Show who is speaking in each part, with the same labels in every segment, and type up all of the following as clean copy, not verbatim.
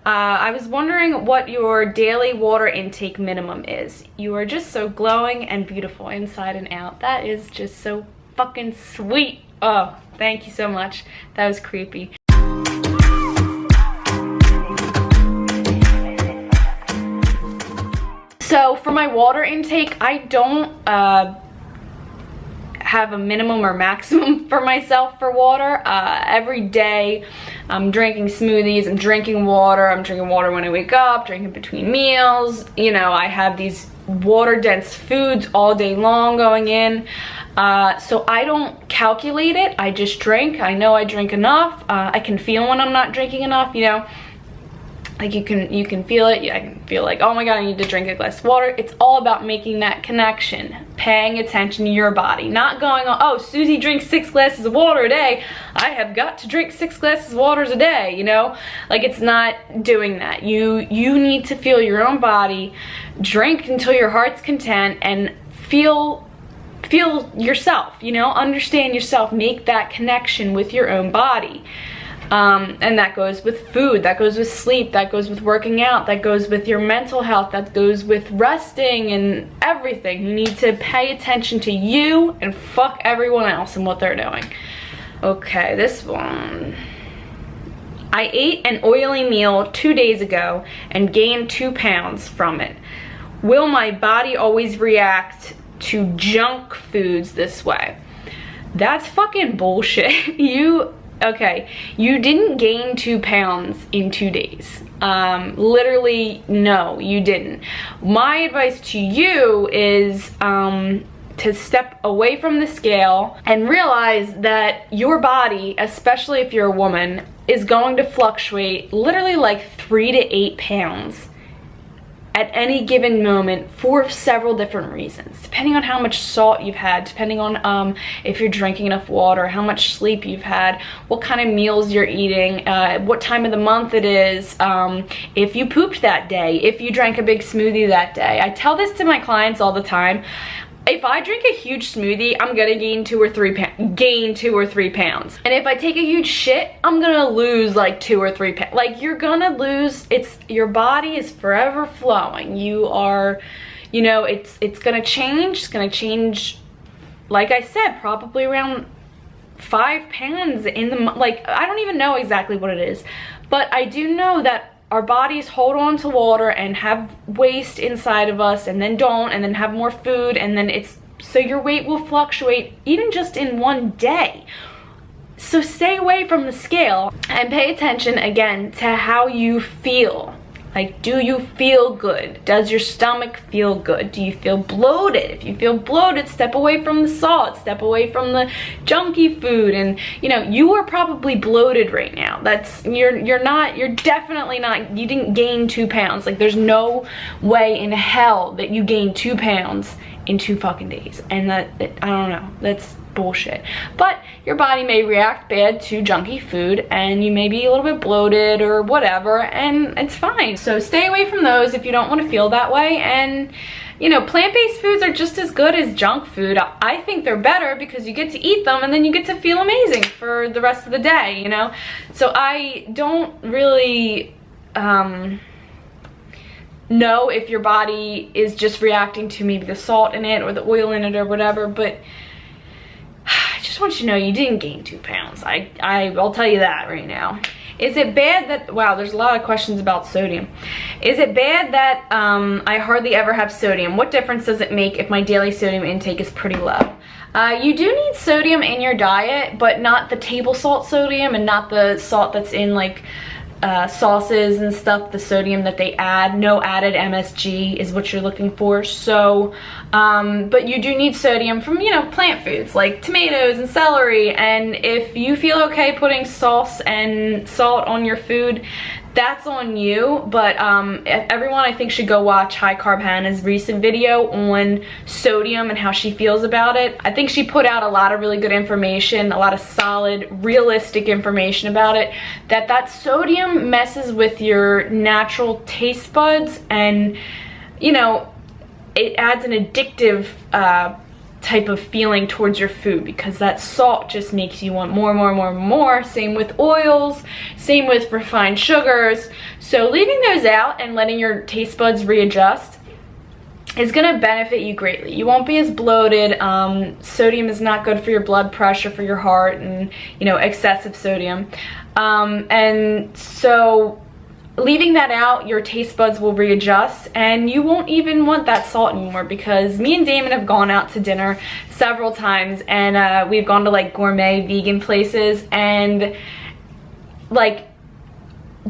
Speaker 1: I was wondering what your daily water intake minimum is. You are just so glowing and beautiful inside and out. That is just so fucking sweet. Oh, thank you so much. That was creepy. So for my water intake, I don't have a minimum or maximum for myself for water. Every day I'm drinking smoothies, I'm drinking water when I wake up, drinking between meals. You know, I have these water dense foods all day long going in. So I don't calculate it, I just drink. I know I drink enough. I can feel when I'm not drinking enough, you know. Like you can feel it. I can feel like, oh my god, I need to drink a glass of water. It's all about making that connection, paying attention to your body, not going, oh, Susie drinks 6 glasses of water a day, I have got to drink 6 glasses of water a day, you know? Like, it's not doing that. You need to feel your own body, drink until your heart's content, and feel yourself, you know? Understand yourself, make that connection with your own body. And that goes with food, that goes with sleep, that goes with working out, that goes with your mental health, that goes with resting and everything. You need to pay attention to you and fuck everyone else and what they're doing. Okay, this one. I ate an oily meal 2 days ago and gained 2 pounds from it. Will my body always react to junk foods this way? That's fucking bullshit. Okay, you didn't gain 2 pounds in 2 days. Literally, no, you didn't. My advice to you is to step away from the scale and realize that your body, especially if you're a woman, is going to fluctuate literally like 3 to 8 pounds at any given moment for several different reasons, depending on how much salt you've had, depending on if you're drinking enough water, how much sleep you've had, what kind of meals you're eating, what time of the month it is, if you pooped that day, if you drank a big smoothie that day. I tell this to my clients all the time. If I drink a huge smoothie, I'm gonna gain 2 or 3 pounds. And if I take a huge shit, I'm gonna lose like 2 or 3 pounds. Like, you're gonna lose, your body is forever flowing. You are, you know, it's gonna change. It's gonna change, like I said, probably around 5 pounds in the, like, I don't even know exactly what it is. But I do know that our bodies hold on to water and have waste inside of us, and then don't, and then have more food, and then so your weight will fluctuate even just in one day. So stay away from the scale and pay attention again to how you feel. Like, do you feel good? Does your stomach feel good? Do you feel bloated? If you feel bloated, step away from the salt, step away from the junky food. And, you know, you are probably bloated right now. You're definitely not, you didn't gain 2 pounds. Like, there's no way in hell that you gained 2 pounds in 2 fucking days. And I don't know, that's bullshit. But your body may react bad to junky food, and you may be a little bit bloated or whatever, and it's fine. So stay away from those if you don't want to feel that way. And, you know, plant-based foods are just as good as junk food. I think they're better because you get to eat them and then you get to feel amazing for the rest of the day, you know? So I don't really know if your body is just reacting to maybe the salt in it or the oil in it or whatever, but I just want you to know you didn't gain 2 pounds. I'll tell you that right now. Is it bad that, wow, there's a lot of questions about sodium. Is it bad that I hardly ever have sodium? What difference does it make if my daily sodium intake is pretty low? You do need sodium in your diet, but not the table salt sodium and not the salt that's in like sauces and stuff, the sodium that they add. No added MSG is what you're looking for. So, but you do need sodium from, you know, plant foods like tomatoes and celery. And if you feel okay putting sauce and salt on your food, that's on you. But everyone, I think, should go watch High Carb Hannah's recent video on sodium and how she feels about it. I think she put out a lot of really good information, a lot of solid, realistic information about it, that sodium messes with your natural taste buds, and, you know, it adds an addictive type of feeling towards your food, because that salt just makes you want more and more and more and more. Same with oils, same with refined sugars. So leaving those out and letting your taste buds readjust is going to benefit you greatly. You won't be as bloated. Sodium is not good for your blood pressure, for your heart, and you know, excessive sodium. And so leaving that out, your taste buds will readjust and you won't even want that salt anymore, because me and Damon have gone out to dinner several times, and we've gone to like gourmet vegan places, and like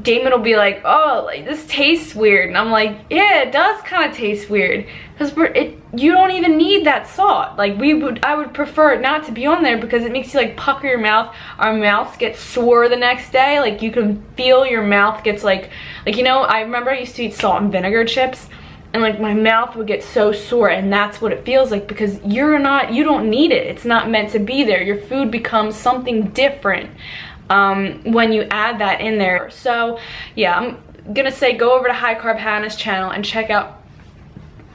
Speaker 1: Damon will be like, oh, like this tastes weird, and I'm like, yeah, it does kind of taste weird, because you don't even need that salt. Like I would prefer it not to be on there, because it makes you like pucker your mouth. Our mouths get sore the next day. Like you can feel your mouth gets like you know, I remember I used to eat salt and vinegar chips, and like my mouth would get so sore, and that's what it feels like, because you don't need it. It's not meant to be there. Your food becomes something different when you add that in there. So yeah, I'm gonna say go over to High Carb Hannah's channel and check out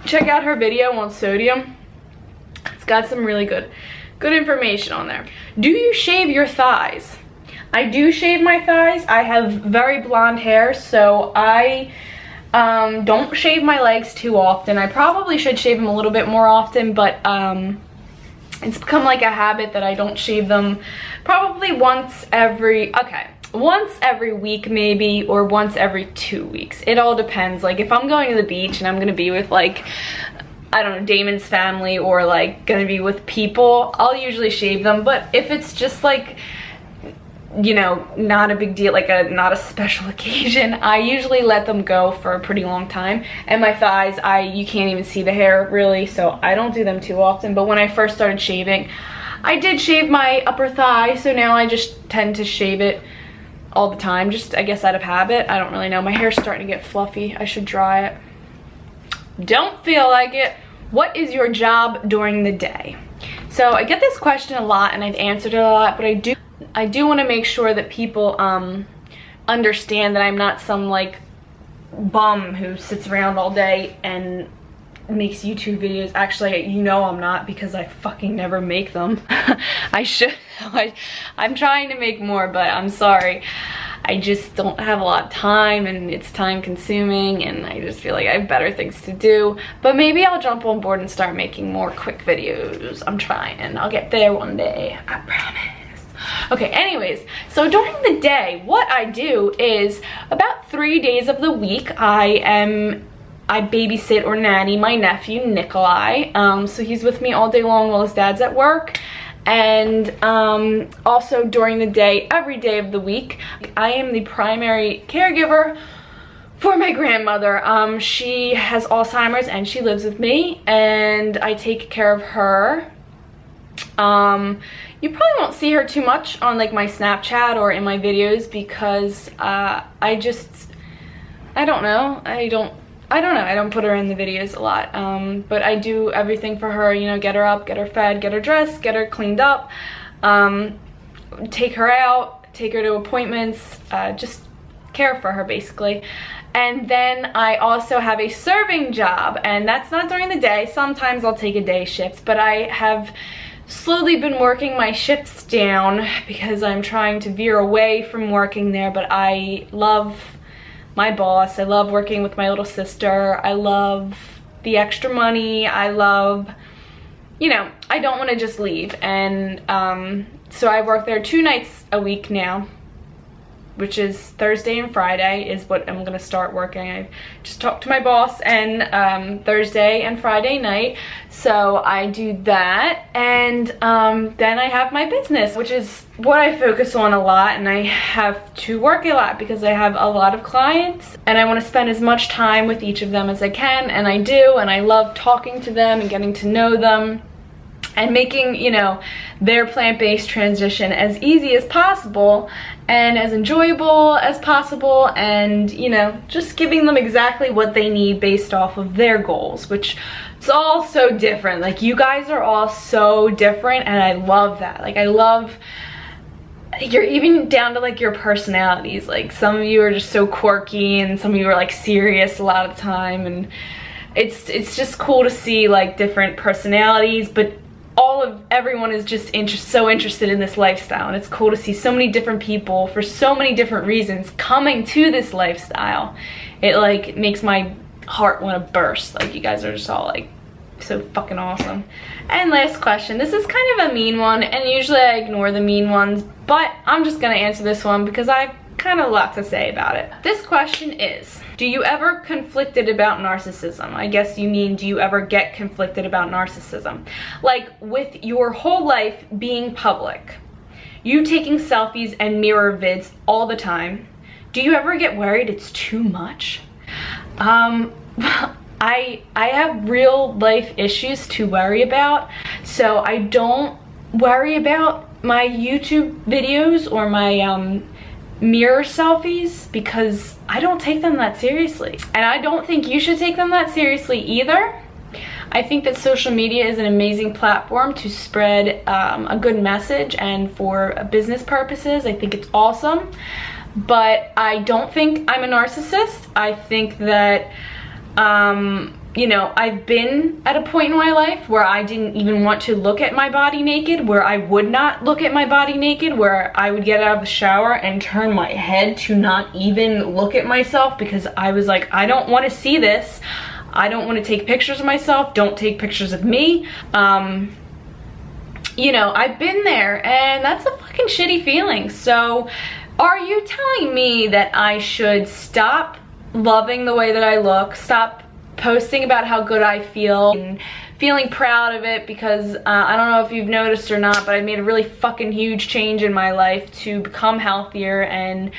Speaker 1: her video on sodium. It's got some really good information on there. Do you shave your thighs? I do shave my thighs. I have very blonde hair, so I don't shave my legs too often. I probably should shave them a little bit more often, but it's become like a habit that I don't shave them probably once every week maybe, or once every 2 weeks. It all depends. Like if I'm going to the beach and I'm gonna be with like, I don't know, Damon's family, or like gonna be with people, I'll usually shave them. But if it's just like, you know, not a big deal, like not a special occasion, I usually let them go for a pretty long time. And my thighs, you can't even see the hair really, so I don't do them too often. But when I first started shaving, I did shave my upper thigh, so now I just tend to shave it all the time, just I guess out of habit. I don't really know. My hair's starting to get fluffy. I should dry it. Don't feel like it. What is your job during the day? So I get this question a lot, and I've answered it a lot, but I do want to make sure that people understand that I'm not some like bum who sits around all day and makes YouTube videos. Actually, you know I'm not, because I fucking never make them. I should. I'm trying to make more, but I'm sorry. I just don't have a lot of time, and it's time consuming, and I just feel like I have better things to do. But maybe I'll jump on board and start making more quick videos. I'm trying. I'll get there one day. I promise. Okay, anyways, so during the day, what I do is about 3 days of the week, I babysit or nanny my nephew, Nikolai. So he's with me all day long while his dad's at work. And also during the day, every day of the week, I am the primary caregiver for my grandmother. She has Alzheimer's and she lives with me, and I take care of her. You probably won't see her too much on like my Snapchat or in my videos, because I don't know. I don't put her in the videos a lot, but I do everything for her, you know, get her up, get her fed, get her dressed, get her cleaned up, take her out, take her to appointments, just care for her basically. And then I also have a serving job, and that's not during the day. Sometimes I'll take a day shift, but I have slowly been working my shifts down because I'm trying to veer away from working there. But I love my boss. I love working with my little sister. I love the extra money. I love, you know, I don't want to just leave. And so I work there 2 nights a week now, which is Thursday and Friday is what I'm gonna start working. I just talked to my boss, and Thursday and Friday night. So I do that, and then I have my business, which is what I focus on a lot, and I have to work a lot because I have a lot of clients, and I want to spend as much time with each of them as I can, and I do, and I love talking to them and getting to know them, and making, you know, their plant-based transition as easy as possible and as enjoyable as possible, and, you know, just giving them exactly what they need based off of their goals, which it's all so different. Like, you guys are all so different, and I love that. Like, I love, you're even down to like your personalities. Like, some of you are just so quirky, and some of you are like serious a lot of the time, and it's just cool to see like different personalities, but everyone is just so interested in this lifestyle, and it's cool to see so many different people for so many different reasons coming to this lifestyle. It like makes my heart want to burst. Like, you guys are just all like so fucking awesome. And last question, this is kind of a mean one, and usually I ignore the mean ones, but I'm just gonna answer this one because I've kind of a lot to say about it. This question is, do you ever conflicted about narcissism? I guess you mean, do you ever get conflicted about narcissism? Like, with your whole life being public, you taking selfies and mirror vids all the time, do you ever get worried it's too much? I have real life issues to worry about, so I don't worry about my YouTube videos or my mirror selfies because I don't take them that seriously. And I don't think you should take them that seriously either. I think that social media is an amazing platform to spread a good message, and for business purposes, I think it's awesome. But I don't think I'm a narcissist. I think that you know, I've been at a point in my life where I didn't even want to look at my body naked, where I would not look at my body naked, where I would get out of the shower and turn my head to not even look at myself because I was like, I don't want to see this. I don't want to take pictures of myself. Don't take pictures of me. You know, I've been there, and that's a fucking shitty feeling. So are you telling me that I should stop loving the way that I look, stop posting about how good I feel and feeling proud of it? Because I don't know if you've noticed or not, but I made a really fucking huge change in my life to become healthier and,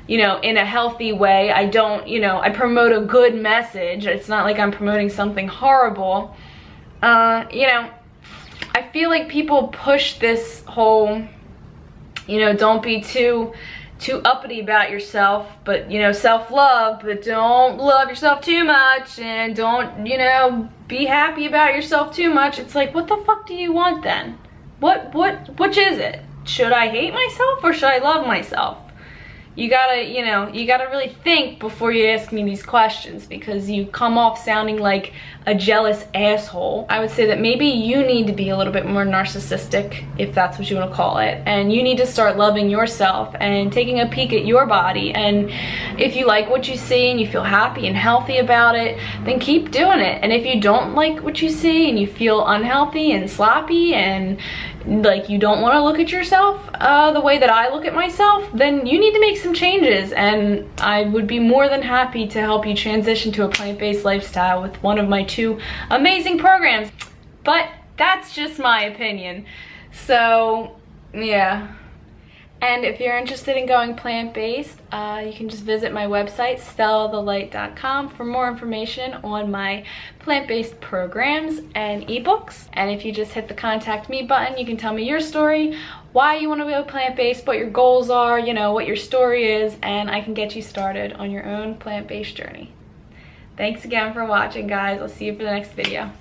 Speaker 1: you know, in a healthy way. I don't, you know, I promote a good message. It's not like I'm promoting something horrible. You know, I feel like people push this whole, you know, don't be too uppity about yourself, but, you know, self-love, but don't love yourself too much, and don't, you know, be happy about yourself too much. It's like, what the fuck do you want then? Which is it? Should I hate myself or should I love myself? You gotta, you know, you gotta really think before you ask me these questions, because you come off sounding like a jealous asshole. I would say that maybe you need to be a little bit more narcissistic, if that's what you want to call it, and you need to start loving yourself and taking a peek at your body. And if you like what you see and you feel happy and healthy about it, then keep doing it. And if you don't like what you see and you feel unhealthy and sloppy and like you don't want to look at yourself the way that I look at myself, then you need to make some changes, and I would be more than happy to help you transition to a plant-based lifestyle with one of my 2 amazing programs. But that's just my opinion. So yeah. And if you're interested in going plant-based, you can just visit my website, STELLATHELIGHT.com, for more information on my plant-based programs and ebooks. And if you just hit the contact me button, you can tell me your story, why you want to go plant-based, what your goals are, you know, what your story is, and I can get you started on your own plant-based journey. Thanks again for watching, guys. I'll see you for the next video.